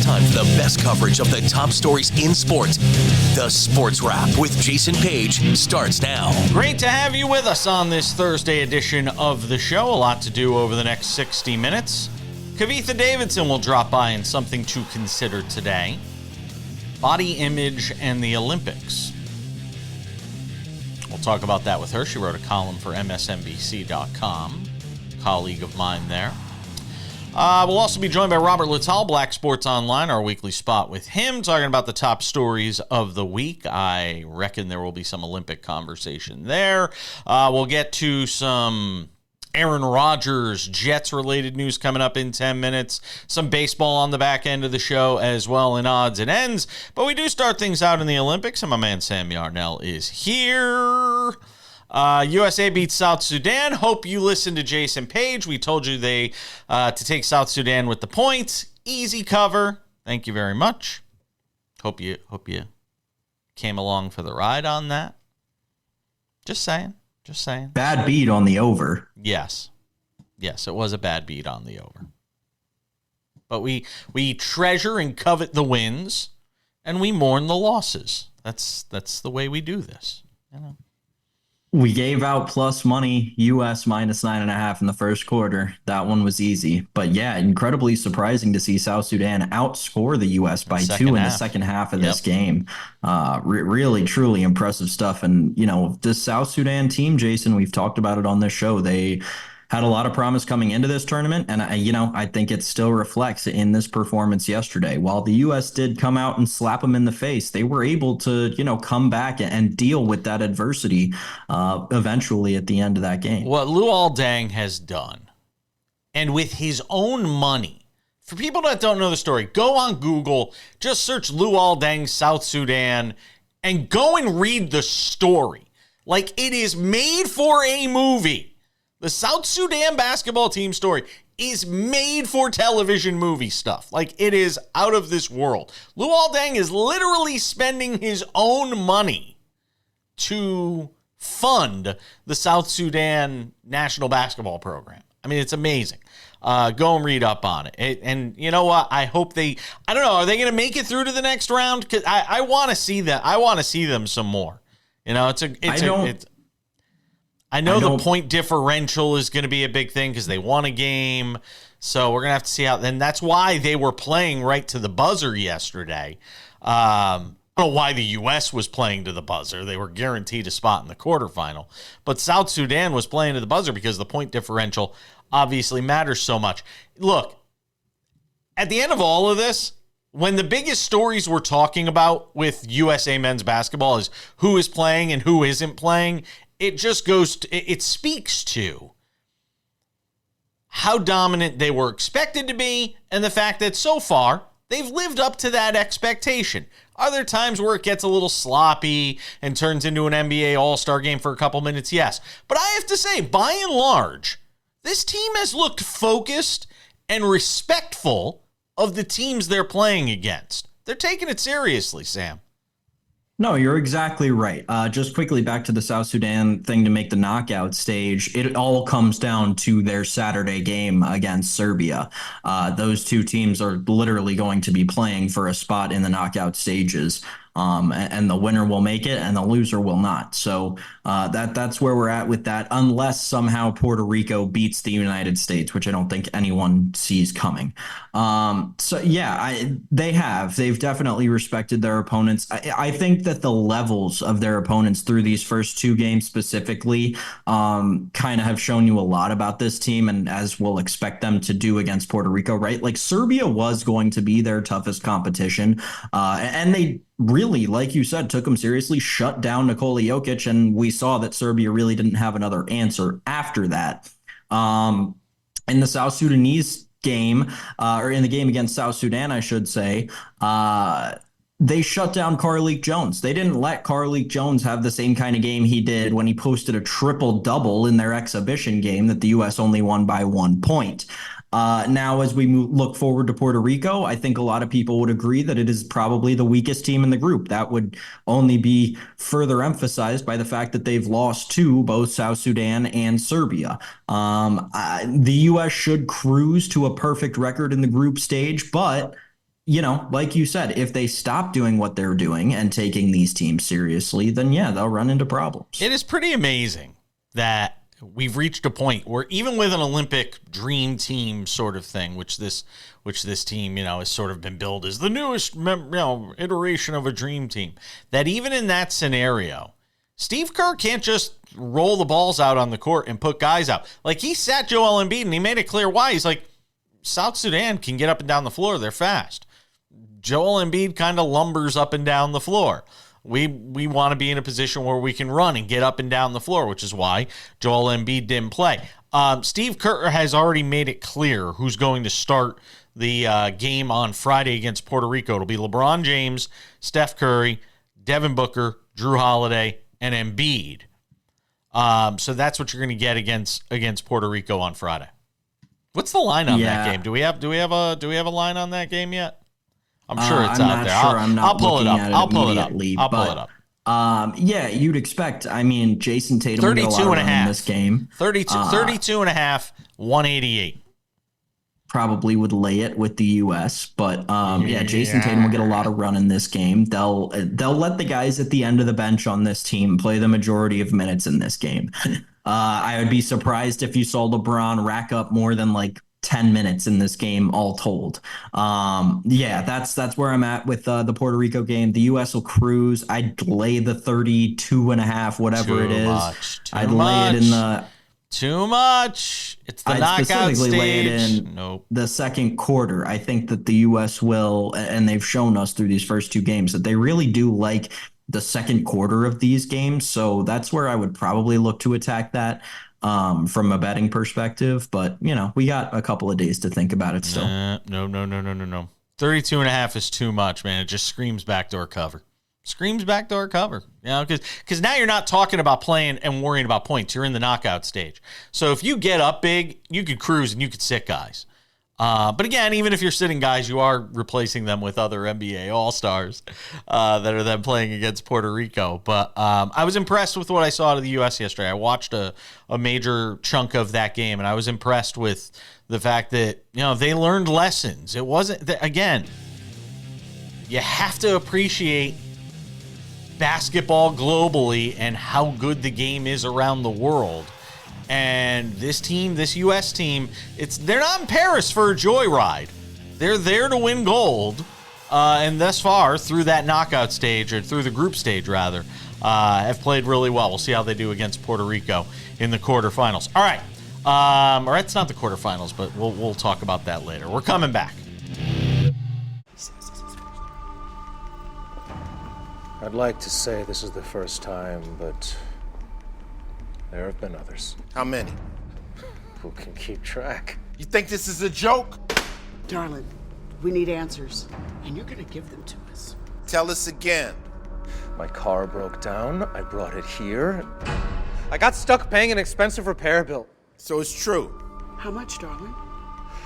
time for the best coverage of the top stories in sport. The Sports Wrap with Jason Page starts now. Great to have you with us on this Thursday edition of the show. A lot to do over the next 60 minutes. Kavitha Davidson will drop by in something to consider today. Body image and the Olympics. We'll talk about that with her. She wrote a column for MSNBC.com. Colleague of mine there. We'll also be joined by Robert Littal, Black Sports Online, our weekly spot with him, talking about the top stories of the week. I reckon there will be some Olympic conversation there. We'll get to some Aaron Rodgers, Jets-related news coming up in 10 minutes. Some baseball on the back end of the show as well in odds and ends. But we do start things out in the Olympics, and my man Sam Yarnell is here. USA beats South Sudan. Hope you listened to Jason Page. We told you to take South Sudan with the points. Easy cover. Thank you very much. Hope you came along for the ride on that. Just saying. Bad beat on the over. Yes, it was a bad beat on the over. But we treasure and covet the wins, and we mourn the losses. That's the way we do this, you know. We gave out plus money, US minus 9.5 in the first quarter. That one was easy. But yeah, incredibly surprising to see South Sudan outscore the US by 2 in the second half of this game. Really, truly impressive stuff. And, you know, this South Sudan team, Jason, we've talked about it on this show. They had a lot of promise coming into this tournament, and I think it still reflects in this performance yesterday. While the U.S. did come out and slap them in the face, they were able to, come back and deal with that adversity eventually at the end of that game. What Luol Deng has done, and with his own money, for people that don't know the story, go on Google, just search Luol Deng, South Sudan, and go and read the story. Like, it is made for a movie. The South Sudan basketball team story is made for television movie stuff. Like, it is out of this world. Luol Deng is literally spending his own money to fund the South Sudan national basketball program. I mean, it's amazing. Go and read up on it. And you know what? I hope I don't know, are they going to make it through to the next round? Because I want to see that. I want to see them some more. You know, I know the point differential is going to be a big thing because they won a game. So we're going to have to see how. And that's why they were playing right to the buzzer yesterday. I don't know why the U.S. was playing to the buzzer. They were guaranteed a spot in the quarterfinal. But South Sudan was playing to the buzzer because the point differential obviously matters so much. Look, at the end of all of this, when the biggest stories we're talking about with USA men's basketball is who is playing and who isn't playing, it speaks to how dominant they were expected to be and the fact that so far they've lived up to that expectation. Are there times where it gets a little sloppy and turns into an NBA All-Star game for a couple minutes? Yes. But I have to say, by and large, this team has looked focused and respectful of the teams they're playing against. They're taking it seriously, Sam. No, you're exactly right. Just quickly back to the South Sudan thing to make the knockout stage. It all comes down to their Saturday game against Serbia. Those two teams are literally going to be playing for a spot in the knockout stages. And the winner will make it and the loser will not. So that's where we're at with that, unless somehow Puerto Rico beats the United States, which I don't think anyone sees coming. They've definitely respected their opponents. I think that the levels of their opponents through these first two games specifically kind of have shown you a lot about this team, and as we'll expect them to do against Puerto Rico, right? Like, Serbia was going to be their toughest competition, and they really, like you said, took them seriously, shut down Nikola Jokic, and we saw that Serbia really didn't have another answer after that. In the South Sudanese game, or in the game against South Sudan, I should say, they shut down Carlik Jones. They didn't let Carlik Jones have the same kind of game he did when he posted a triple-double in their exhibition game that the U.S. only won by 1 point. Now, as we look forward to Puerto Rico, I think a lot of people would agree that it is probably the weakest team in the group. That would only be further emphasized by the fact that they've lost to both South Sudan and Serbia. The U.S. should cruise to a perfect record in the group stage, but like you said, if they stop doing what they're doing and taking these teams seriously, then yeah, they'll run into problems. It is pretty amazing that we've reached a point where even with an Olympic dream team sort of thing, which this team, has sort of been billed as the newest, iteration of a dream team, that even in that scenario, Steve Kerr can't just roll the balls out on the court and put guys out. Like, he sat Joel Embiid and he made it clear why. He's like, South Sudan can get up and down the floor. They're fast. Joel Embiid kind of lumbers up and down the floor. We want to be in a position where we can run and get up and down the floor, which is why Joel Embiid didn't play. Steve Kerr has already made it clear who's going to start the game on Friday against Puerto Rico. It'll be LeBron James, Steph Curry, Devin Booker, Drew Holiday, and Embiid. So that's what you're going to get against Puerto Rico on Friday. What's the line on that game? Do we have a line on that game yet? I'm sure it's out there. I'll pull it up. I'll pull it up. Yeah, you'd expect. I mean, Jason Tatum will get a lot of run in this game. 32 and a half, 188. Probably would lay it with the U.S., but Jason Tatum will get a lot of run in this game. They'll let the guys at the end of the bench on this team play the majority of minutes in this game. I would be surprised if you saw LeBron rack up more than like 10 minutes in this game all told. That's where I'm at with the Puerto Rico game. The U.S. will cruise. I'd lay the 32 and a half, whatever it is. I'd lay it in the... Too much. It's the knockout stage. Lay it in the second quarter. I think that the U.S. will, and they've shown us through these first two games, that they really do like the second quarter of these games. So that's where I would probably look to attack that from a betting perspective. But, we got a couple of days to think about it still. No. 32 and a half is too much, man. It just screams backdoor cover. Because now you're not talking about playing and worrying about points. You're in the knockout stage. So if you get up big, you could cruise and you could sit guys. But again, even if you're sitting guys, you are replacing them with other NBA All-Stars that are then playing against Puerto Rico. But I was impressed with what I saw out of the U.S. yesterday. I watched a major chunk of that game, and I was impressed with the fact that, they learned lessons. It wasn't, again, you have to appreciate basketball globally and how good the game is around the world. And this team, this U.S. team, they're not in Paris for a joyride. They're there to win gold. And thus far, through that knockout stage, or through the group stage rather, have played really well. We'll see how they do against Puerto Rico in the quarterfinals. All right. Or it's not the quarterfinals, but we'll talk about that later. We're coming back. I'd like to say this is the first time, but there have been others. How many? Who can keep track? You think this is a joke? Darling, we need answers, and you're gonna give them to us. Tell us again. My car broke down. I brought it here. I got stuck paying an expensive repair bill. So it's true. How much, darling?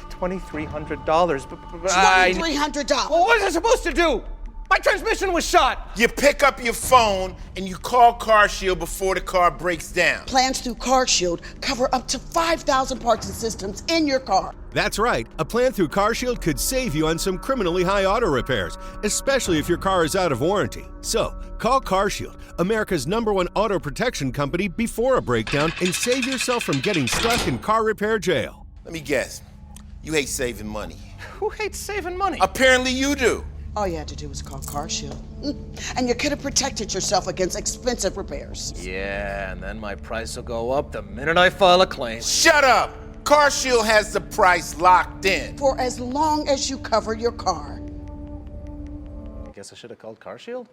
$2,300. $2,300. What was I supposed to do? My transmission was shot. You pick up your phone and you call CarShield before the car breaks down. Plans through CarShield cover up to 5,000 parts and systems in your car. That's right. A plan through CarShield could save you on some criminally high auto repairs, especially if your car is out of warranty. So, call CarShield, America's #1 auto protection company, before a breakdown and save yourself from getting stuck in car repair jail. Let me guess. You hate saving money. Who hates saving money? Apparently you do. All you had to do was call CarShield. And you could have protected yourself against expensive repairs. Yeah, and then my price will go up the minute I file a claim. Shut up! CarShield has the price locked in. For as long as you cover your car. I guess I should have called CarShield?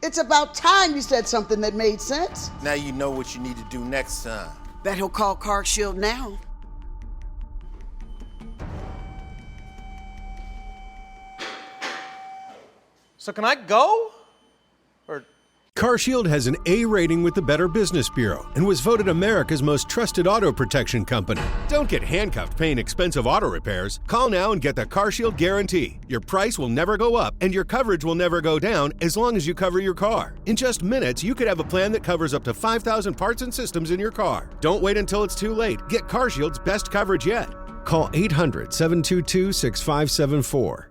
It's about time you said something that made sense. Now you know what you need to do next time. Bet he'll call CarShield now. So can I go? Or CarShield has an A rating with the Better Business Bureau and was voted America's most trusted auto protection company. Don't get handcuffed paying expensive auto repairs. Call now and get the CarShield guarantee. Your price will never go up and your coverage will never go down as long as you cover your car. In just minutes, you could have a plan that covers up to 5,000 parts and systems in your car. Don't wait until it's too late. Get CarShield's best coverage yet. Call 800-722-6574.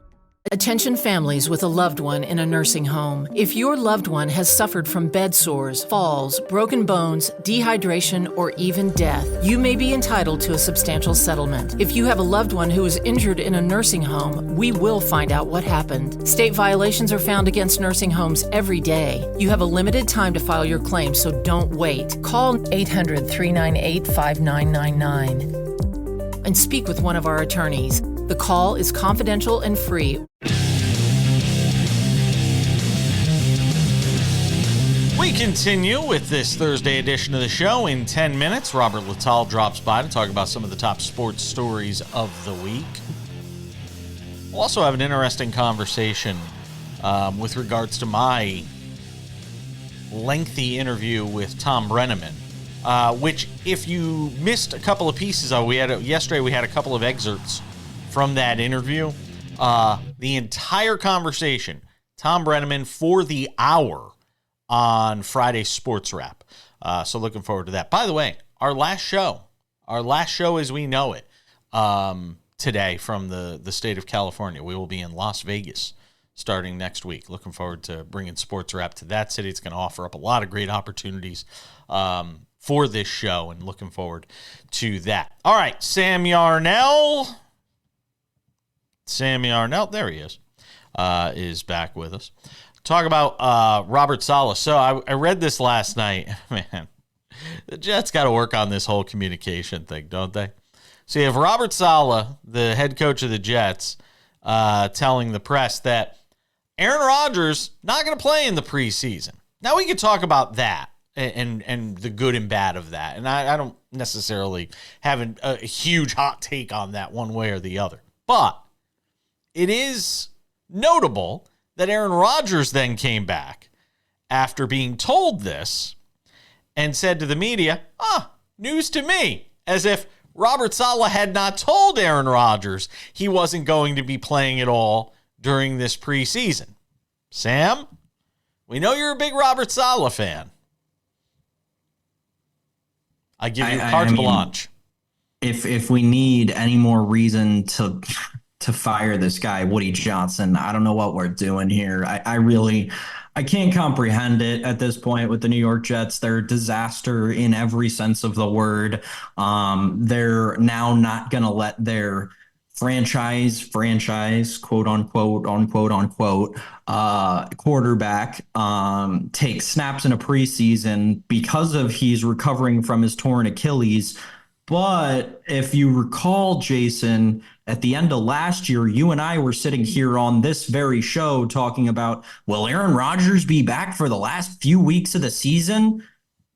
Attention families with a loved one in a nursing home. If your loved one has suffered from bed sores, falls, broken bones, dehydration, or even death, you may be entitled to a substantial settlement. If you have a loved one who is injured in a nursing home, we will find out what happened. State violations are found against nursing homes every day. You have a limited time to file your claim, so don't wait. Call 800-398-5999 and speak with one of our attorneys. The call is confidential and free. We continue with this Thursday edition of the show. In 10 minutes, Robert Littal drops by to talk about some of the top sports stories of the week. We'll also have an interesting conversation with regards to my lengthy interview with Tom Brenneman, which, if you missed a couple of pieces of, yesterday we had a couple of excerpts from that interview. The entire conversation, Tom Brenneman for the hour on Friday's Sports Wrap. So looking forward to that. By the way, our last show as we know it, today from the state of California. We will be in Las Vegas starting next week. Looking forward to bringing Sports Wrap to that city. It's going to offer up a lot of great opportunities for this show, and looking forward to that. All right, Sam Yarnell, there he is back with us. Talk about Robert Saleh. So I read this last night. Man, the Jets got to work on this whole communication thing, don't they? So you have Robert Saleh, the head coach of the Jets, telling the press that Aaron Rodgers not going to play in the preseason. Now, we could talk about that and the good and bad of that. And I don't necessarily have a huge hot take on that one way or the other. But it is notable that Aaron Rodgers then came back after being told this and said to the media, news to me, as if Robert Saleh had not told Aaron Rodgers he wasn't going to be playing at all during this preseason. Sam, we know you're a big Robert Saleh fan. I give you carte blanche. If we need any more reason to fire this guy, Woody Johnson, I don't know what we're doing here. I can't comprehend it at this point with the New York Jets. They're a disaster in every sense of the word. They're now not going to let their franchise, quote unquote, quarterback take snaps in a preseason because of he's recovering from his torn Achilles. But if you recall, Jason, at the end of last year, you and I were sitting here on this very show talking about, will Aaron Rodgers be back for the last few weeks of the season?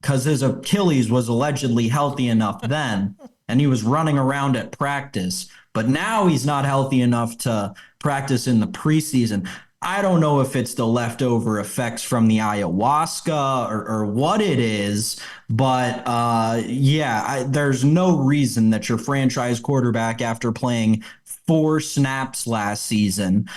Because his Achilles was allegedly healthy enough then, and he was running around at practice. But now he's not healthy enough to practice in the preseason. I don't know if it's the leftover effects from the ayahuasca or what it is, but there's no reason that your franchise quarterback, after playing 4 snaps last season,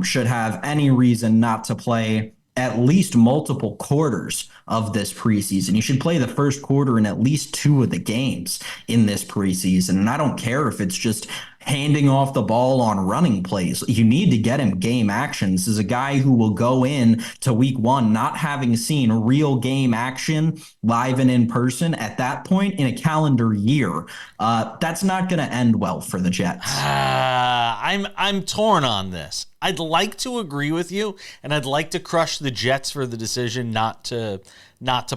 should have any reason not to play at least multiple quarters of this preseason. You should play the first quarter in at least 2 of the games in this preseason. And I don't care if it's just handing off the ball on running plays. You need to get him game action. This is a guy who will go in to week 1 not having seen real game action live and in person at that point in a calendar year. That's not going to end well for the Jets. I'm torn on this. I'd like to agree with you, and I'd like to crush the Jets for the decision not to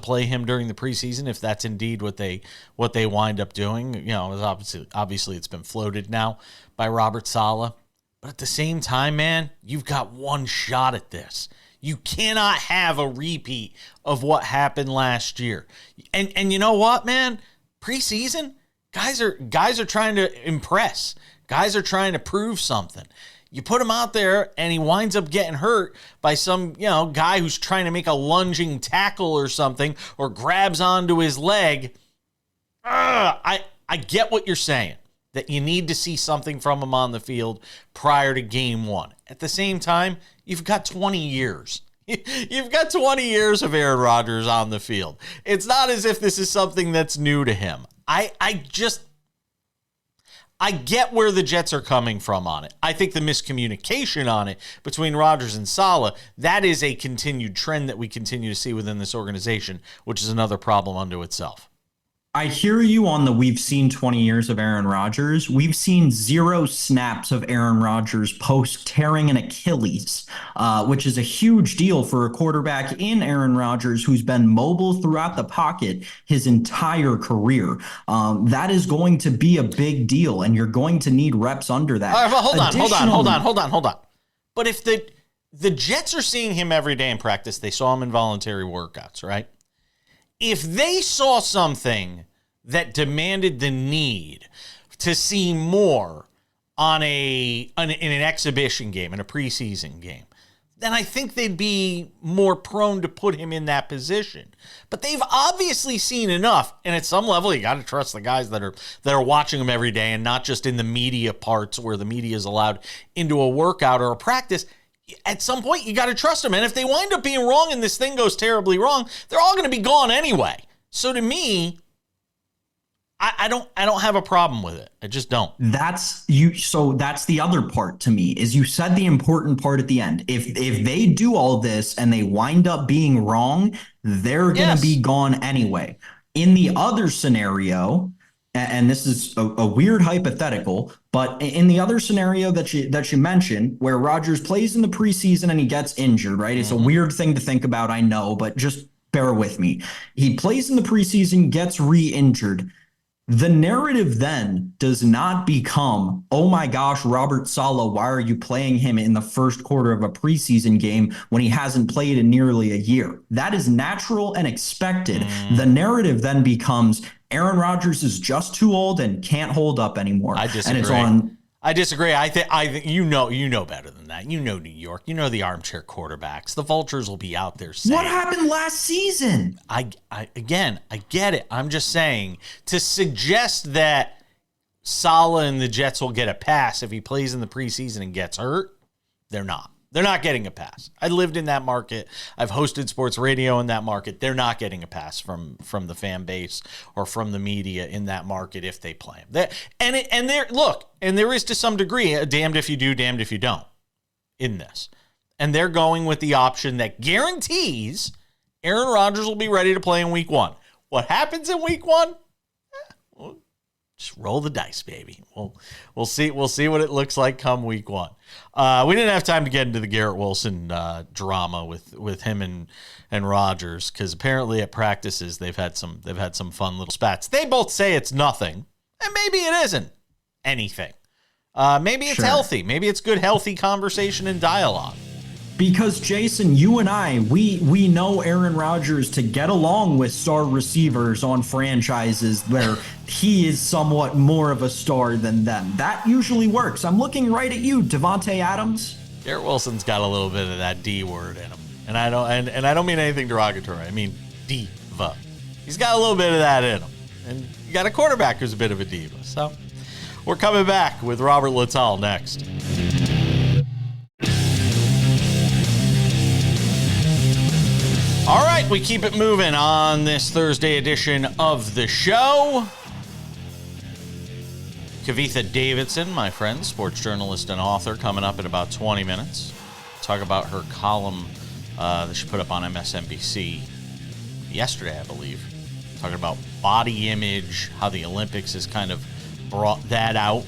play him during the preseason, if that's indeed what they wind up doing. You know, obviously it's been floated now by Robert Saleh. But at the same time, man, you've got one shot at this. You cannot have a repeat of what happened last year. And you know what, man? Preseason, guys are trying to impress. Guys are trying to prove something. You put him out there and he winds up getting hurt by some, guy who's trying to make a lunging tackle or something, or grabs onto his leg. I get what you're saying, that you need to see something from him on the field prior to game 1. At the same time, you've got 20 years. You've got 20 years of Aaron Rodgers on the field. It's not as if this is something that's new to him. I get where the Jets are coming from on it. I think the miscommunication on it between Rodgers and Saleh, that is a continued trend that we continue to see within this organization, which is another problem unto itself. I hear you on the we've seen 20 years of Aaron Rodgers. We've seen 0 snaps of Aaron Rodgers post tearing an Achilles, which is a huge deal for a quarterback in Aaron Rodgers who's been mobile throughout the pocket his entire career. That is going to be a big deal, and you're going to need reps under that. All right, well, hold on. But if the Jets are seeing him every day in practice, they saw him in voluntary workouts, right? If they saw something that demanded the need to see more in an exhibition game, in a preseason game, then I think they'd be more prone to put him in that position. But they've obviously seen enough, and at some level, you got to trust the guys that are watching him every day, and not just in the media parts where the media is allowed into a workout or a practice. At some point, you got to trust them. And if they wind up being wrong and this thing goes terribly wrong, they're all going to be gone anyway. So to me, I don't have a problem with it. I just don't. So that's the other part to me, is you said the important part at the end. If they do all this and they wind up being wrong, they're going to be gone anyway. In the other scenario, and this is a weird hypothetical, but in the other scenario that you mentioned, where Rodgers plays in the preseason and he gets injured, right? It's a weird thing to think about, I know, but just bear with me. He plays in the preseason, gets re-injured. The narrative then does not become, oh my gosh, Robert Saleh, why are you playing him in the first quarter of a preseason game when he hasn't played in nearly a year? That is natural and expected. The narrative then becomes Aaron Rodgers is just too old and can't hold up anymore. I disagree. I disagree. I think you know better than that. You know New York. You know the armchair quarterbacks. The vultures will be out there saying, what happened last season? I get it. I'm just saying, to suggest that Saleh and the Jets will get a pass if he plays in the preseason and gets hurt, they're not. They're not getting a pass. I lived in that market. I've hosted sports radio in that market. They're not getting a pass from the fan base or from the media in that market if they play him. And there is to some degree a damned if you do, damned if you don't in this. And they're going with the option that guarantees Aaron Rodgers will be ready to play in week 1. What happens in week 1? Just roll the dice, baby. We'll see what it looks like come week 1. We didn't have time to get into the Garrett Wilson drama with him and Rodgers, because apparently at practices they've had some fun little spats. They both say it's nothing, and maybe it isn't anything. Maybe it's healthy. Maybe it's good, healthy conversation and dialogue. Because, Jason, you and I, we know Aaron Rodgers to get along with star receivers on franchises where he is somewhat more of a star than them. That usually works. I'm looking right at you, Devontae Adams. Garrett Wilson's got a little bit of that D word in him. And I don't mean anything derogatory. I mean diva. He's got a little bit of that in him. And you got a quarterback who's a bit of a diva. So we're coming back with Robert Littal next. All right, we keep it moving on this Thursday edition of the show. Kavitha Davidson, my friend, sports journalist and author, coming up in about 20 minutes. Talk about her column that she put up on MSNBC yesterday, I believe. Talking about body image, how the Olympics has kind of brought that out.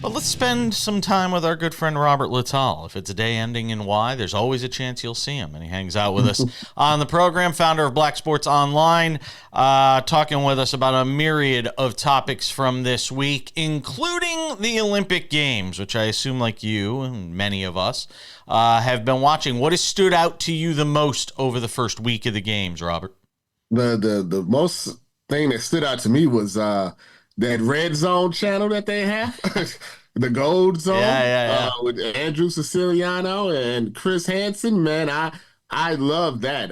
But let's spend some time with our good friend Robert Littal. If it's a day ending in Y, there's always a chance you'll see him. And he hangs out with us on the program, founder of Black Sports Online, talking with us about a myriad of topics from this week, including the Olympic Games, which I assume, like you and many of us, have been watching. What has stood out to you the most over the first week of the Games, Robert? The most thing that stood out to me was that Red Zone channel that they have, the Gold Zone, with Andrew Siciliano and Chris Hansen. Man, I love that,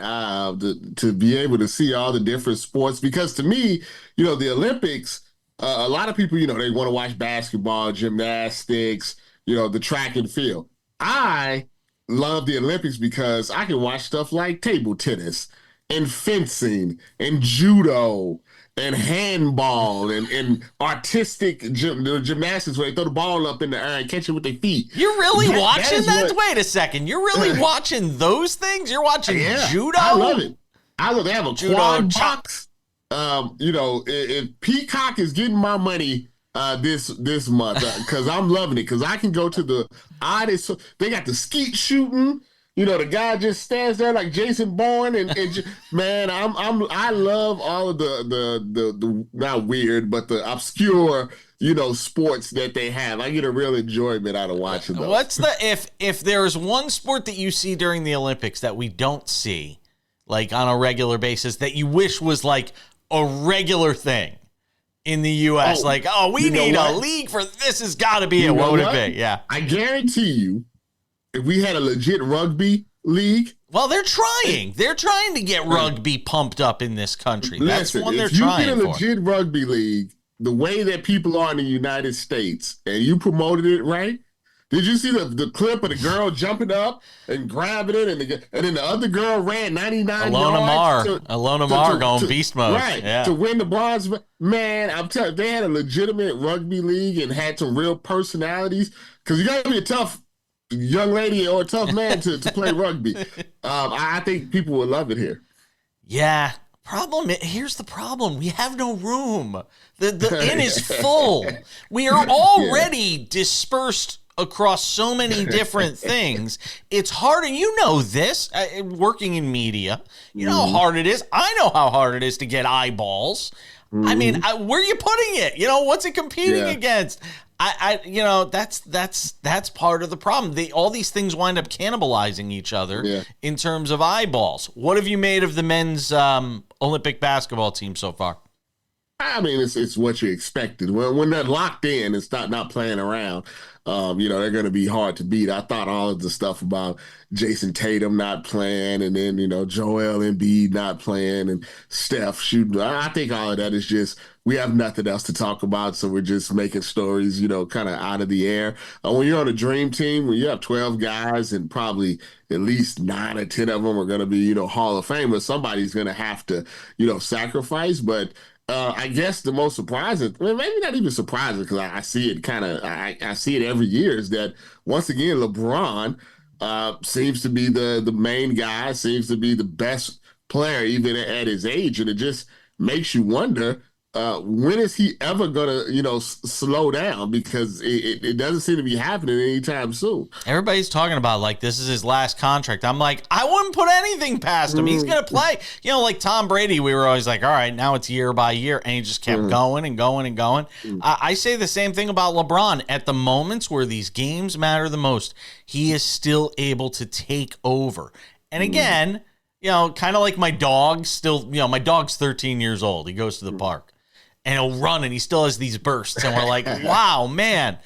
to be able to see all the different sports, because to me, the Olympics, a lot of people, they want to watch basketball, gymnastics, the track and field. I love the Olympics because I can watch stuff like table tennis and fencing and judo and handball and artistic gymnastics where they throw the ball up in the air and catch it with their feet. You're really watching that? Wait a second. You're really watching those things? You're watching judo? I love it. They have a judo quad box. If Peacock is getting my money this month, because I'm loving it, because I can go to the oddest. They got the skeet shooting. The guy just stands there like Jason Bourne, and man, I love all of the not weird, but the obscure, sports that they have. I get a real enjoyment out of watching those. What's if there's one sport that you see during the Olympics that we don't see, like on a regular basis, that you wish was like a regular thing in the U.S., we need a league for this, has got to be it. What would it be? Yeah, I guarantee you, if we had a legit rugby league. Well, they're trying. They're trying to get rugby pumped up in this country. That's one they're trying for. If you get a legit rugby league, the way that people are in the United States, and you promoted it right, did you see the clip of the girl jumping up and grabbing it, and then the other girl ran 99 yards? Alona Mar going beast mode. Right, to win the bronze. Man, I'm telling you, they had a legitimate rugby league and had some real personalities, because you got to be a tough young lady or a tough man to play rugby. I think people will love it here. Yeah. Here's the problem. We have no room. The inn is full. We are already dispersed across so many different things. It's hard, and you know this, working in media. You know how hard it is. I know how hard it is to get eyeballs. I mean, where are you putting it? What's it competing against? That's part of the problem. All these things wind up cannibalizing each other in terms of eyeballs. What have you made of the men's Olympic basketball team so far? I mean, it's what you expected. When they're locked in, it's not playing around. They're going to be hard to beat. I thought all of the stuff about Jason Tatum not playing, and then, Joel Embiid not playing, and Steph shooting. I think all of that is just, we have nothing else to talk about, so we're just making stories, kind of out of the air. When you're on a dream team, when you have 12 guys and probably at least 9 or 10 of them are going to be, Hall of Famers, somebody's going to have to, sacrifice. But I guess the most surprising, maybe not even surprising, because I see it I see it every year, is that once again, LeBron seems to be the main guy, seems to be the best player even at his age. And it just makes you wonder, when is he ever going to, slow down? Because it doesn't seem to be happening anytime soon. Everybody's talking about, this is his last contract. I'm like, I wouldn't put anything past him. He's going to play. Like Tom Brady, we were always like, all right, now it's year by year. And he just kept going and going and going. I say the same thing about LeBron. At the moments where these games matter the most, he is still able to take over. And again, kind of like my dog still, my dog's 13 years old. He goes to the park. And he'll run, and he still has these bursts. And we're like, wow, man,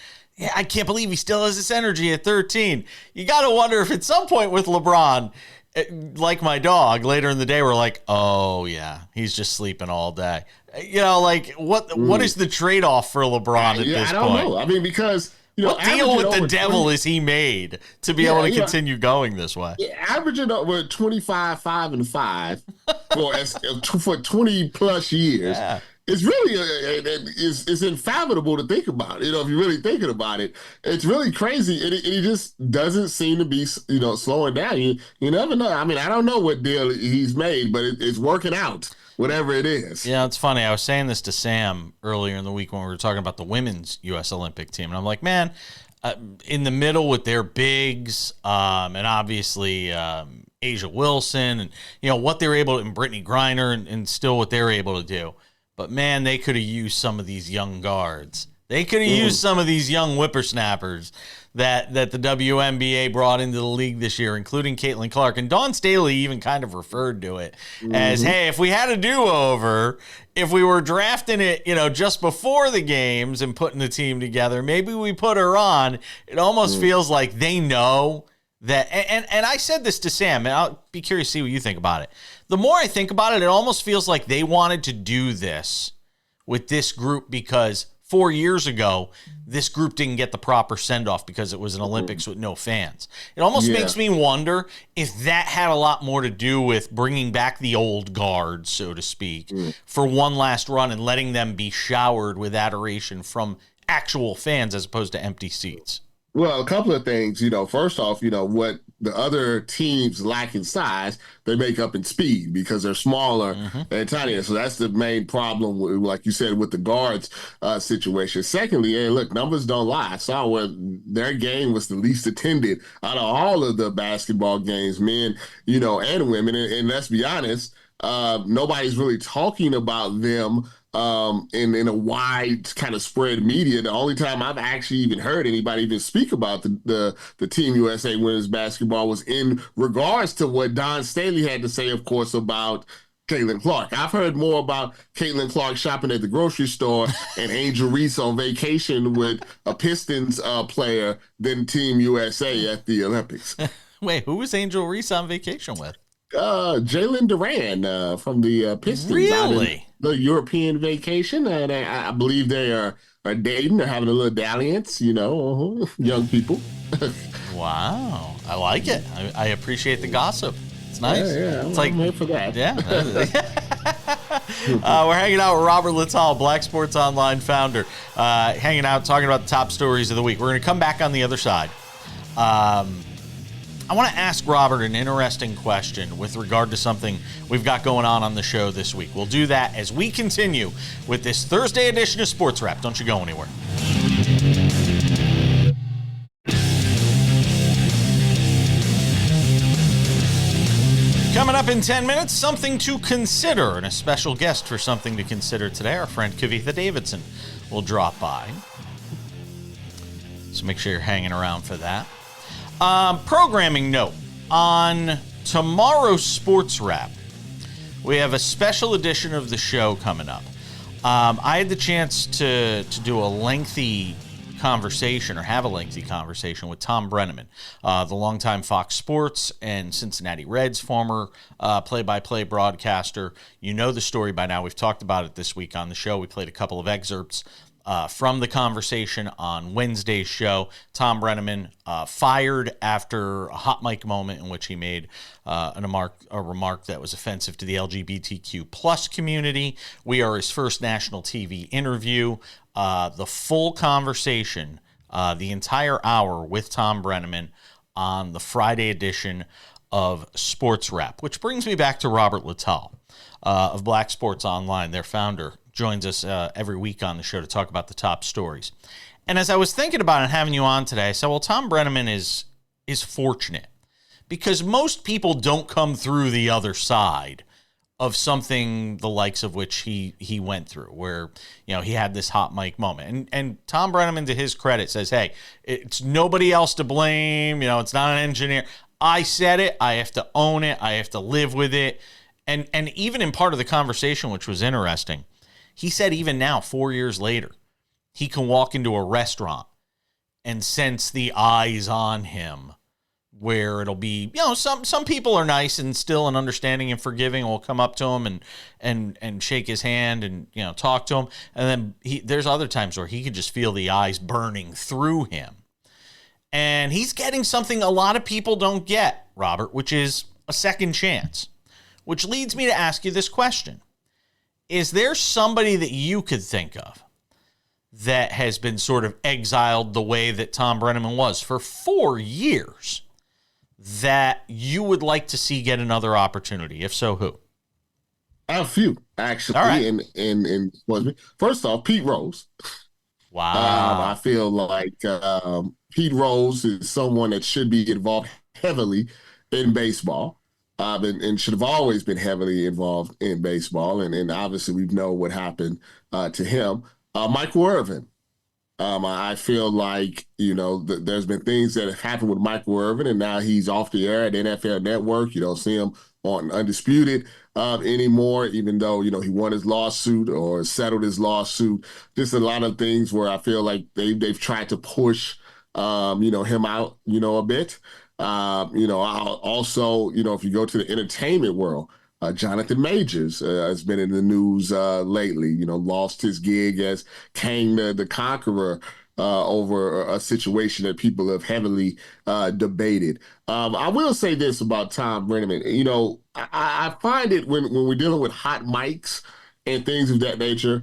I can't believe he still has this energy at 13. You got to wonder if at some point with LeBron, like my dog, later in the day, we're like, oh, yeah, he's just sleeping all day. What is the trade-off for LeBron at this point? I don't know. I mean, because... what deal with the devil is he made to be able to continue going this way? Averaging over 25, 5, and 5 for 20 plus years. Yeah. It's really it's unfathomable to think about. If you're really thinking about it, it's really crazy, and he just doesn't seem to be slowing down. You never know. I mean, I don't know what deal he's made, but it's working out, whatever it is. Yeah, it's funny. I was saying this to Sam earlier in the week when we were talking about the women's U.S. Olympic team, and I'm like, man, in the middle with their bigs, and obviously Asia Wilson, and what they're able to, and Brittany Griner, and still what they're able to do. But, man, they could have used some of these young guards. They could have used some of these young whippersnappers that the WNBA brought into the league this year, including Caitlin Clark. And Dawn Staley even kind of referred to it as, hey, if we had a do-over, if we were drafting it, just before the games and putting the team together, maybe we put her on. It almost feels like they know that. And I said this to Sam, and I'll be curious to see what you think about it. The more I think about it, it almost feels like they wanted to do this with this group because 4 years ago, this group didn't get the proper send-off because it was an Olympics with no fans. It almost makes me wonder if that had a lot more to do with bringing back the old guard, so to speak, for one last run and letting them be showered with adoration from actual fans as opposed to empty seats. Well, a couple of things, first off, what the other teams lack in size, they make up in speed because they're smaller and tinier. So that's the main problem, like you said, with the guards situation. Secondly, hey, look, numbers don't lie. I saw where their game was the least attended out of all of the basketball games, men, and women. And let's be honest, nobody's really talking about them in a wide kind of spread media. The only time I've actually even heard anybody even speak about the Team USA women's basketball was in regards to what Don Staley had to say, of course, about Caitlin Clark. I've heard more about Caitlin Clark shopping at the grocery store and Angel Reese on vacation with a Pistons player than Team USA at the Olympics. Wait, who was Angel Reese on vacation with? Jalen Duran from the Pistons. Really? The European vacation. And I believe they are dating. They're having a little dalliance, young people. Wow. I like it. I appreciate the gossip. It's nice. Yeah, I'm here for that. Yeah. We're hanging out with Robert Littal, Black Sports Online founder, hanging out, talking about the top stories of the week. We're going to come back on the other side. I want to ask Robert an interesting question with regard to something we've got going on the show this week. We'll do that as we continue with this Thursday edition of Sports Wrap. Don't you go anywhere. Coming up in 10 minutes, something to consider, and a special guest for something to consider today. Our friend Kavitha Davidson will drop by. So make sure you're hanging around for that. Programming note, on tomorrow's Sports Wrap, we have a special edition of the show coming up. I had the chance to do a lengthy conversation or have a lengthy conversation with Tom Brenneman, the longtime Fox Sports and Cincinnati Reds former play-by-play broadcaster. You know the story by now. We've talked about it this week on the show. We played a couple of excerpts from the conversation on Wednesday's show. Tom Brenneman fired after a hot mic moment in which he made a remark that was offensive to the LGBTQ plus community. We are his first national TV interview. The full conversation, the entire hour with Tom Brenneman on the Friday edition of Sports Wrap, which brings me back to Robert Littal of Black Sports Online, their founder, joins us every week on the show to talk about the top stories. And as I was thinking about it, having you on today, I said, well, Tom Brenneman is fortunate because most people don't come through the other side of something the likes of which he went through, where, he had this hot mic moment. And Tom Brenneman, to his credit, says, hey, it's nobody else to blame. It's not an engineer. I said it. I have to own it. I have to live with it. And even in part of the conversation, which was interesting, he said even now, 4 years later, he can walk into a restaurant and sense the eyes on him, where it'll be, some people are nice and still and understanding and forgiving, will come up to him and shake his hand and, talk to him. And then there's other times where he could just feel the eyes burning through him. And he's getting something a lot of people don't get, Robert, which is a second chance, which leads me to ask you this question. Is there somebody that you could think of that has been sort of exiled the way that Tom Brenneman was for 4 years that you would like to see get another opportunity? If so, who? I have a few, actually. All right. First off, Pete Rose. Wow. I feel like Pete Rose is someone that should be involved heavily in baseball. And should have always been heavily involved in baseball. And obviously we know what happened to him. Michael Irvin. I feel like, there's been things that have happened with Michael Irvin, and now he's off the air at NFL Network. You don't see him on Undisputed anymore, even though, he won his lawsuit or settled his lawsuit. Just a lot of things where I feel like they've tried to push, him out, a bit. Also, if you go to the entertainment world, Jonathan Majors has been in the news lately. Lost his gig as Kang the Conqueror over a situation that people have heavily debated. I will say this about Tom Brenneman. I find it when we're dealing with hot mics and things of that nature,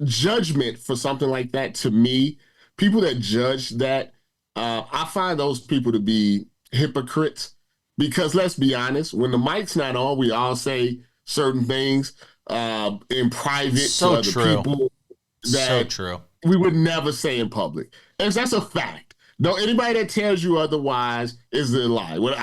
judgment for something like that, to me, people that judge that, I find those people to be hypocrites. Because let's be honest, when the mic's not on, we all say certain things in private to other people that we would never say in public. And that's a fact. No, anybody that tells you otherwise is a lie. When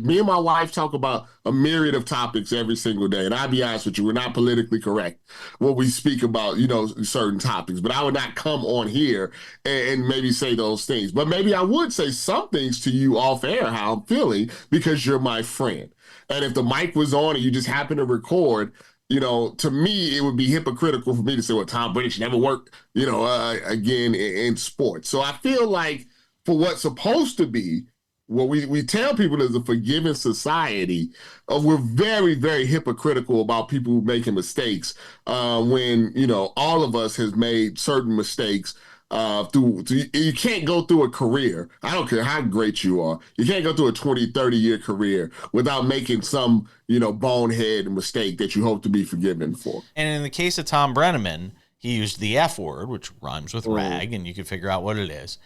me and my wife talk about a myriad of topics every single day, and I'll be honest with you, we're not politically correct when we speak about, certain topics, but I would not come on here and maybe say those things. But maybe I would say some things to you off air, how I'm feeling, because you're my friend. And if the mic was on and you just happen to record, to me, it would be hypocritical for me to say, well, Tom Brady should never work, again in sports. So I feel like for what's supposed to be, what we tell people is a forgiving society, we're very, very hypocritical about people making mistakes when, all of us has made certain mistakes. You can't go through a career. I don't care how great you are. You can't go through a 20, 30-year career without making some, bonehead mistake that you hope to be forgiven for. And in the case of Tom Brenneman, he used the F word, which rhymes with rag, and you can figure out what it is.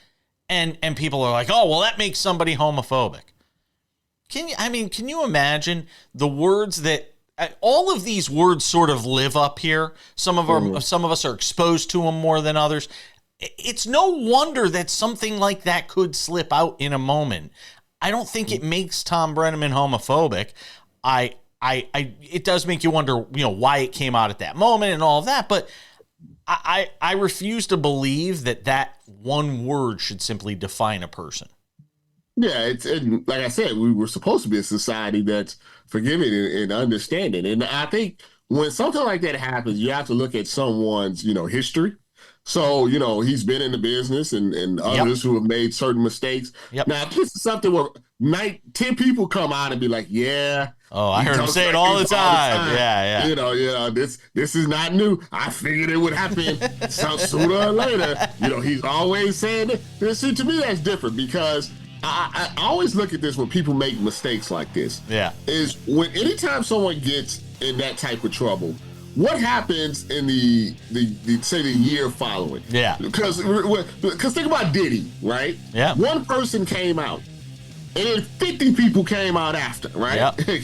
And people are like, oh, well, that makes somebody homophobic. Can you imagine the words that all of these words sort of live up here? Some of us are exposed to them more than others. It's no wonder that something like that could slip out in a moment. I don't think it makes Tom Brenneman homophobic. It does make you wonder, why it came out at that moment and all of that, but I refuse to believe that one word should simply define a person. Yeah, and like I said, we were supposed to be a society that's forgiving and understanding. And I think when something like that happens, you have to look at someone's, history. So, he's been in the business and others who have made certain mistakes. Yep. Now, if this is something where 10 people come out and be like, yeah. Oh, I heard him say it all the time. Yeah. This is not new. I figured it would happen sooner or later. He's always saying it. See, to me, that's different because I always look at this when people make mistakes like this. Yeah. Is when anytime someone gets in that type of trouble, what happens in the year following? Yeah. Because think about Diddy, right? Yeah. One person came out, and then 50 people came out after, right? Yep.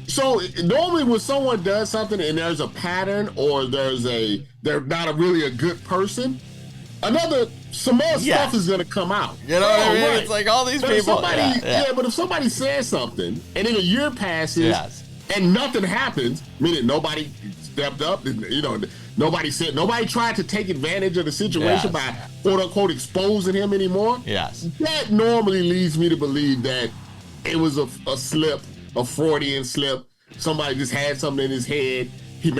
So normally when someone does something and there's a pattern or they're not really a good person, some more stuff is going to come out. You know what I mean? Right. It's like all these people. But if somebody says something and then a year passes and nothing happens, meaning nobody stepped up, nobody tried to take advantage of the situation by quote unquote exposing him anymore. Yes. That normally leads me to believe that it was a slip, a Freudian slip. Somebody just had something in his head. He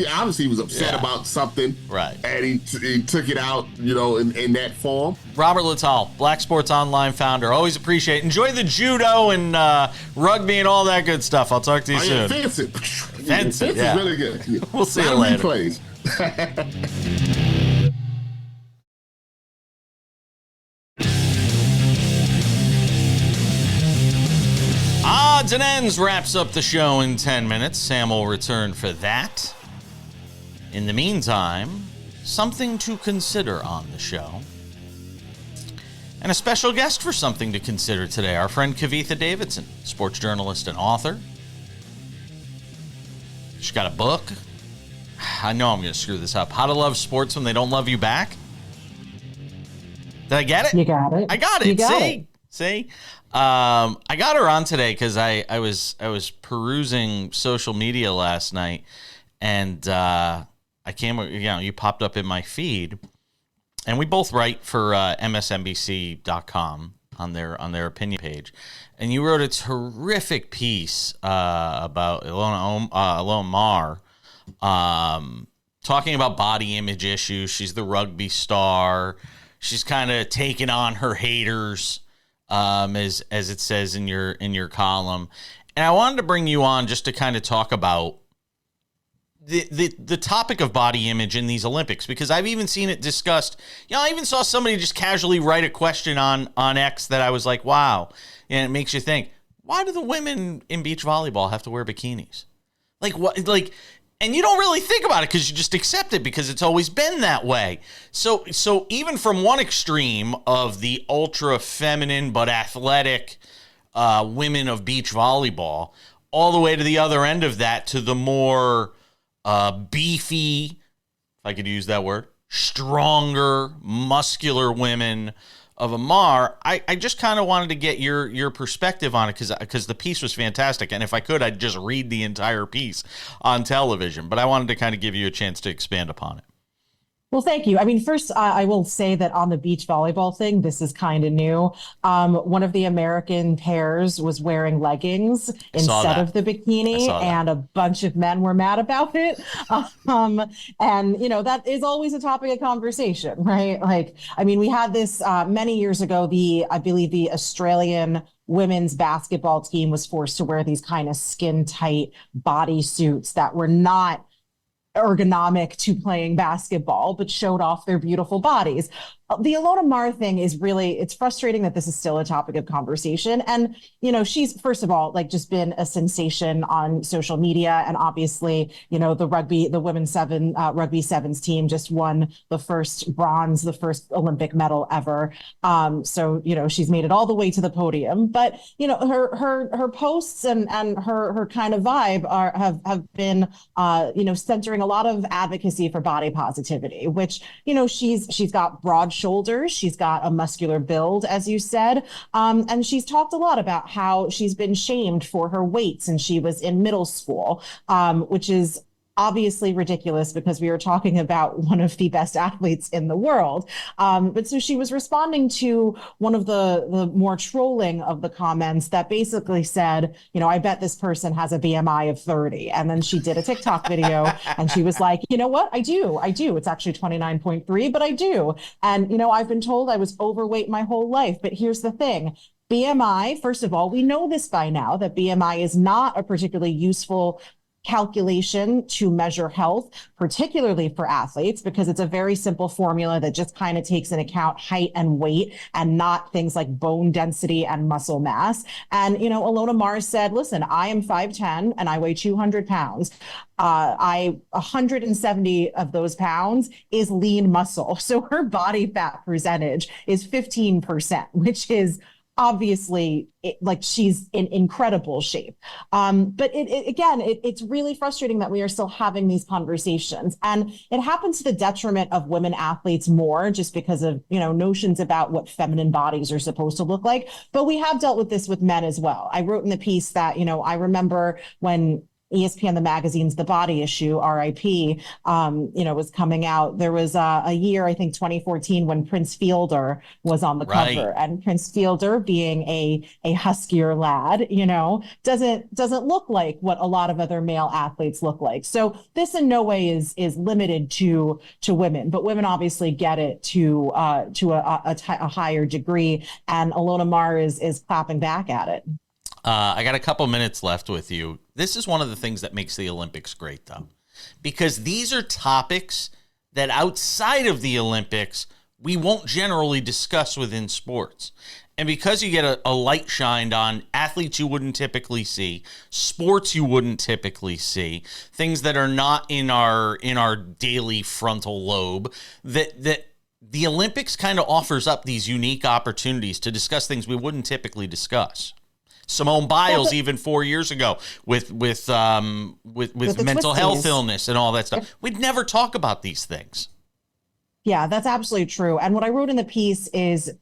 obviously was upset about something. Right. And he took it out, in that form. Robert Littal, Black Sports Online founder. Always appreciate it. Enjoy the judo and rugby and all that good stuff. I'll talk to you soon. Fence is really good. We'll see you later. Replays. Odds and Ends wraps up the show in 10 minutes. Sam will return for that. In the meantime, something to consider on the show. And a special guest for something to consider today, our friend Kavitha Davidson, sports journalist and author. She's got a book. I know I'm going to screw this up. How to Love Sports When They Don't Love You Back. Did I get it? You got it. I got it. You got it. See? I got her on today because I was perusing social media last night, and I came, you popped up in my feed, and we both write for MSNBC.com on their opinion page, and you wrote a terrific piece about Ilona Mar, talking about body image issues. She's the rugby star. She's kind of taken on her haters. As it says in your column, And I wanted to bring you on just to kind of talk about the topic of body image in these Olympics, because I've even seen it discussed. I even saw somebody just casually write a question on X that I was like, wow. And it makes you think, why do the women in beach volleyball have to wear bikinis? Like, what? Like, and you don't really think about it because you just accept it because it's always been that way. So even from one extreme of the ultra feminine but athletic women of beach volleyball, all the way to the other end of that, to the more beefy, if I could use that word, stronger, muscular women of Amar, I just kind of wanted to get your perspective on it because the piece was fantastic. And if I could, I'd just read the entire piece on television. But I wanted to kind of give you a chance to expand upon it. Well, thank you. I mean, first, I will say that on the beach volleyball thing, this is kind of new. One of the American pairs was wearing leggings instead of the bikini, and a bunch of men were mad about it. And, that is always a topic of conversation, right? Like, I mean, we had this many years ago. I believe the Australian women's basketball team was forced to wear these kind of skin tight bodysuits that were not ergonomic to playing basketball, but showed off their beautiful bodies. The Ilona Maher thing is really, it's frustrating that this is still a topic of conversation. And, she's, first of all, like, just been a sensation on social media. And obviously, the women's rugby sevens team just won the first Olympic medal ever. So, she's made it all the way to the podium. But, her posts and her kind of vibe have been, centering a lot of advocacy for body positivity, which, she's got broad shoulders. She's got a muscular build, as you said. And she's talked a lot about how she's been shamed for her weight since she was in middle school, which is obviously ridiculous because we are talking about one of the best athletes in the world. But so she was responding to one of the more trolling of the comments that basically said, I bet this person has a BMI of 30. And then she did a TikTok video and she was like, you know what? I do. It's actually 29.3, but I do. And, I've been told I was overweight my whole life. But here's the thing. BMI, first of all, we know this by now, that BMI is not a particularly useful calculation to measure health, particularly for athletes, because it's a very simple formula that just kind of takes into account height and weight and not things like bone density and muscle mass. And, Ilona Maher said, listen, I am 5'10" and I weigh 200 pounds. 170 of those pounds is lean muscle. So her body fat percentage is 15%, which is obviously she's in incredible shape. But it's really frustrating that we are still having these conversations, and it happens to the detriment of women athletes more just because of, notions about what feminine bodies are supposed to look like. But we have dealt with this with men as well. I wrote in the piece that, I remember when ESPN, the magazine's The Body Issue, RIP, was coming out. There was a year, I think 2014, when Prince Fielder was on the cover, and Prince Fielder, being a huskier lad, doesn't look like what a lot of other male athletes look like. So this in no way is limited to women, but women obviously get it to a higher degree, and Ilona Maher is clapping back at it. I got a couple minutes left with you. This is one of the things that makes the Olympics great, though, because these are topics that outside of the Olympics, we won't generally discuss within sports. And because you get a light shined on athletes you wouldn't typically see, sports you wouldn't typically see, things that are not in our daily frontal lobe, that the Olympics kind of offers up these unique opportunities to discuss things we wouldn't typically discuss. Simone Biles, even 4 years ago, with mental health illness and all that stuff. We'd never talk about these things. Yeah, that's absolutely true. And what I wrote in the piece is,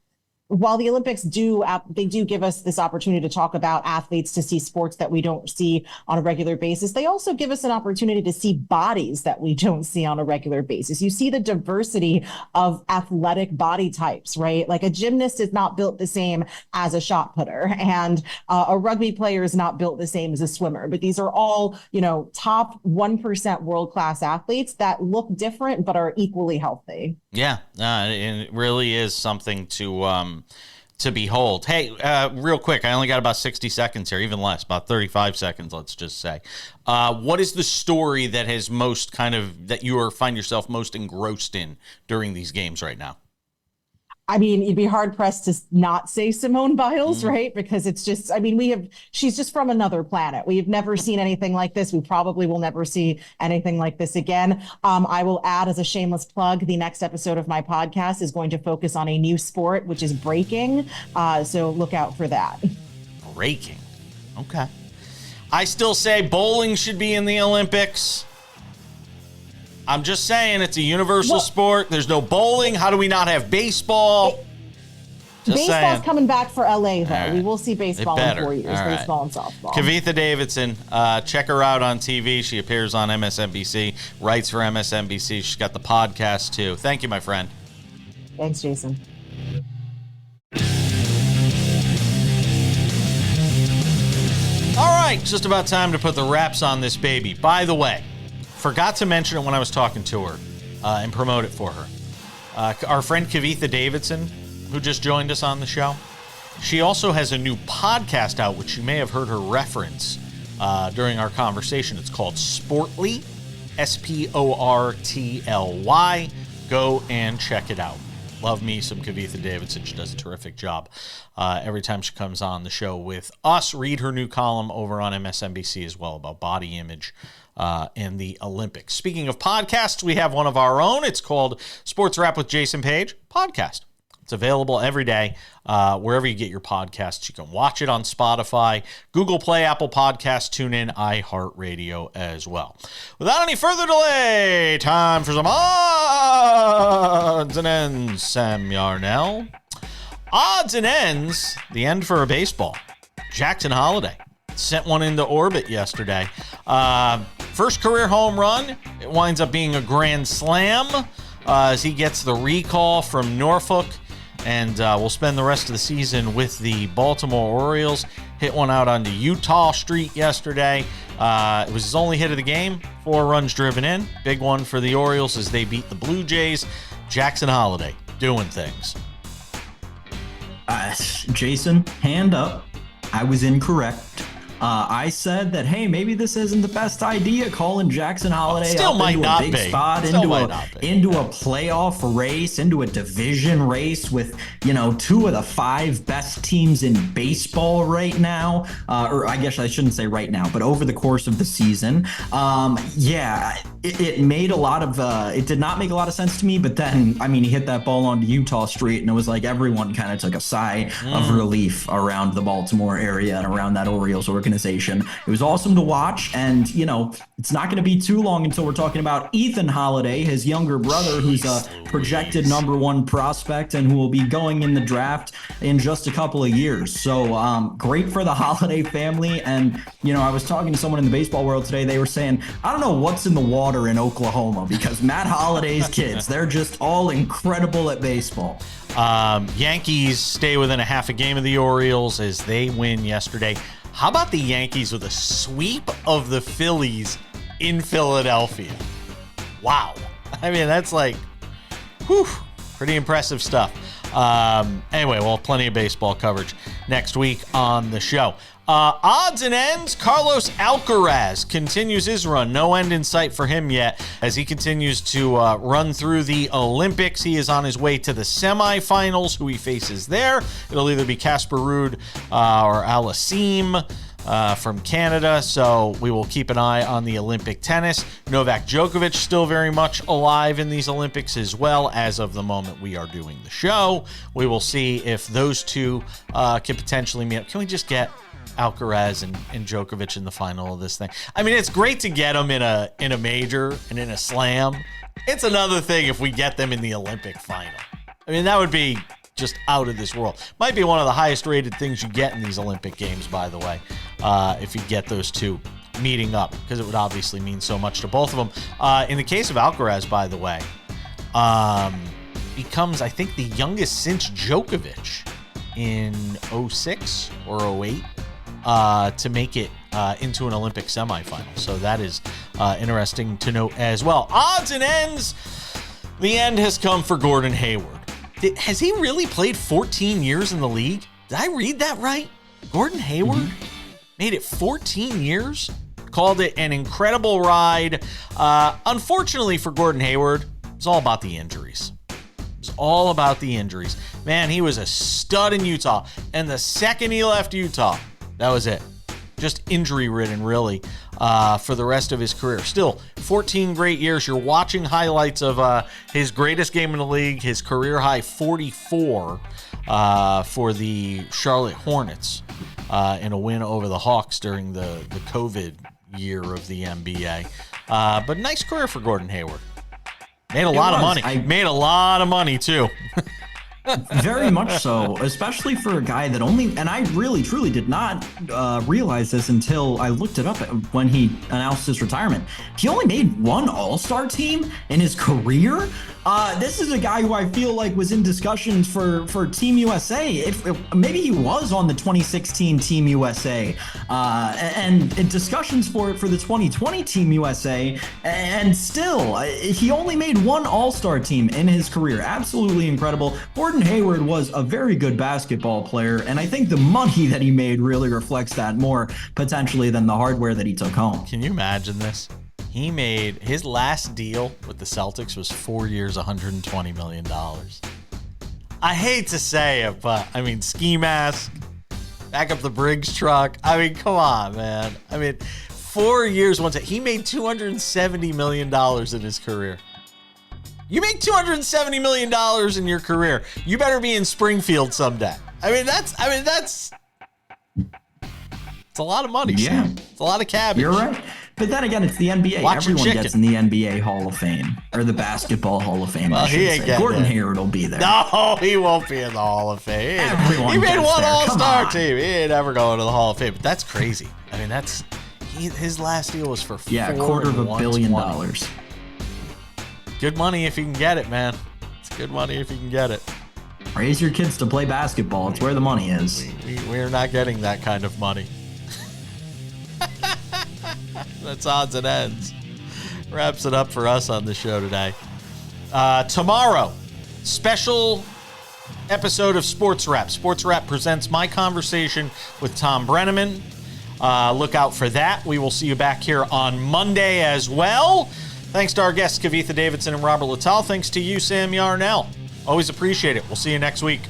while the Olympics do give us this opportunity to talk about athletes, to see sports that we don't see on a regular basis, they also give us an opportunity to see bodies that we don't see on a regular basis. You see the diversity of athletic body types, right? Like a gymnast is not built the same as a shot putter, and a rugby player is not built the same as a swimmer. But these are all, top 1% world-class athletes that look different but are equally healthy. Yeah, and it really is something to to behold. Hey, real quick, I only got about 60 seconds here, even less, about 35 seconds, let's just say. What is the story that has most that you find yourself most engrossed in during these games right now? I mean, you'd be hard pressed to not say Simone Biles, right? Because it's just, I mean, she's just from another planet. We've never seen anything like this. We probably will never see anything like this again. I will add, as a shameless plug, the next episode of my podcast is going to focus on a new sport, which is breaking. So look out for that. Breaking. Okay. I still say bowling should be in the Olympics. I'm just saying it's a universal sport. There's no bowling. How do we not have baseball? Baseball's coming back for LA, though. Right. We will see baseball in 4 years, baseball and softball. Kavitha Davidson, check her out on TV. She appears on MSNBC, writes for MSNBC. She's got the podcast, too. Thank you, my friend. Thanks, Jason. All right, just about time to put the wraps on this baby. By the way, forgot to mention it when I was talking to her and promote it for her. Our friend Kavitha Davidson, who just joined us on the show, she also has a new podcast out, which you may have heard her reference during our conversation. It's called Sportly, Sportly. Go and check it out. Love me some Kavitha Davidson. She does a terrific job every time she comes on the show with us. Read her new column over on MSNBC as well about body image and the Olympics. Speaking of podcasts, we have one of our own. It's called Sports Wrap with Jason Page podcast. It's available every day wherever you get your podcasts. You can watch it on Spotify, Google Play, Apple Podcasts, TuneIn, iHeartRadio as well. Without any further delay, time for some odds and ends. Sam Yarnell. Odds and ends, the end for a baseball. Jackson Holliday sent one into orbit yesterday. First career home run. It winds up being a grand slam as he gets the recall from Norfolk. And we'll spend the rest of the season with the Baltimore Orioles. Hit one out onto Utah Street yesterday. It was his only hit of the game. 4 runs driven in. Big one for the Orioles as they beat the Blue Jays. Jackson Holliday doing things. Jason, hand up. I was incorrect. I said that, hey, maybe this isn't the best idea, calling Jackson Holliday up into a big spot, into a playoff race, into a division race with, 2 of the 5 best teams in baseball right now. Or I guess I shouldn't say right now, but over the course of the season. It made a lot of, it did not make a lot of sense to me, but then, he hit that ball onto Utah Street, and it was like everyone kind of took a sigh of relief around the Baltimore area and around that Orioles organization. It was awesome to watch, and it's not going to be too long until we're talking about Ethan Holliday, his younger brother, who's a projected number 1 prospect and who will be going in the draft in just a couple of years. So great for the Holliday family. And I was talking to someone in the baseball world today. They were saying, I don't know what's in the water in Oklahoma, because Matt Holliday's kids, they're just all incredible at baseball. Yankees stay within a half a game of the Orioles as they win yesterday. How about the Yankees with a sweep of the Phillies in Philadelphia? Wow. That's like, pretty impressive stuff. Anyway, we'll have plenty of baseball coverage next week on the show. Odds and ends, Carlos Alcaraz continues his run. No end in sight for him yet as he continues to run through the Olympics. He is on his way to the semifinals. Who he faces there, it'll either be Casper Ruud or Aliassime from Canada. So we will keep an eye on the Olympic tennis. Novak Djokovic still very much alive in these Olympics as well as of the moment we are doing the show. We will see if those two can potentially meet up. Can we just get Alcaraz and Djokovic in the final of this thing? It's great to get them in a major and in a slam. It's another thing if we get them in the Olympic final. That would be just out of this world. Might be one of the highest rated things you get in these Olympic games, by the way, if you get those two meeting up, because it would obviously mean so much to both of them. In the case of Alcaraz, by the way, becomes, I think, the youngest since Djokovic in 06 or 08 to make it into an Olympic semifinal. So that is interesting to note as well. Odds and ends. The end has come for Gordon Hayward. Has he really played 14 years in the league? Did I read that right? Gordon Hayward made it 14 years? Called it an incredible ride. Unfortunately for Gordon Hayward, it's all about the injuries. It's all about the injuries. Man, he was a stud in Utah. And the second he left Utah, that was it. Just injury-ridden, really, for the rest of his career. Still, 14 great years. You're watching highlights of his greatest game in the league, his career-high 44 for the Charlotte Hornets in a win over the Hawks during the COVID year of the NBA. But nice career for Gordon Hayward. Made a lot of money. Made a lot of money, too. Very much so, especially for a guy that and I really, truly did not realize this until I looked it up when he announced his retirement. He only made one All-Star team in his career. This is a guy who I feel like was in discussions for Team USA. If maybe he was on the 2016 Team USA, and in discussions for the 2020 Team USA, and still he only made one All-Star team in his career. Absolutely incredible. Gordon Hayward was a very good basketball player, and I think the money that he made really reflects that more potentially than the hardware that he took home. Can you imagine this? He made his last deal with the Celtics was 4 years, $120 million. I hate to say it, but I mean, ski mask, back up the Briggs truck. I mean, come on, man. I mean, 4 years, he made $270 million in his career. You make $270 million in your career. You better be in Springfield someday. That's it's a lot of money. Yeah. Sam. It's a lot of cabbage. You're right. But then again, it's the NBA. Everyone gets in the NBA Hall of Fame, or the Basketball Hall of Fame. Well, he ain't getting Gordon Hayward will be there. No, he won't be in the Hall of Fame. He made one All-Star team. He ain't ever going to the Hall of Fame. But that's crazy. I mean, his last deal was for $250 million. Good money if you can get it, man. It's good money if you can get it. Raise your kids to play basketball. It's where the money is. We're not getting that kind of money. That's odds and ends. Wraps it up for us on the show today. Tomorrow, special episode of Sports Wrap. Sports Wrap presents my conversation with Tom Brenneman. Look out for that. We will see you back here on Monday as well. Thanks to our guests, Kavitha Davidson and Robert Littal. Thanks to you, Sam Yarnell. Always appreciate it. We'll see you next week.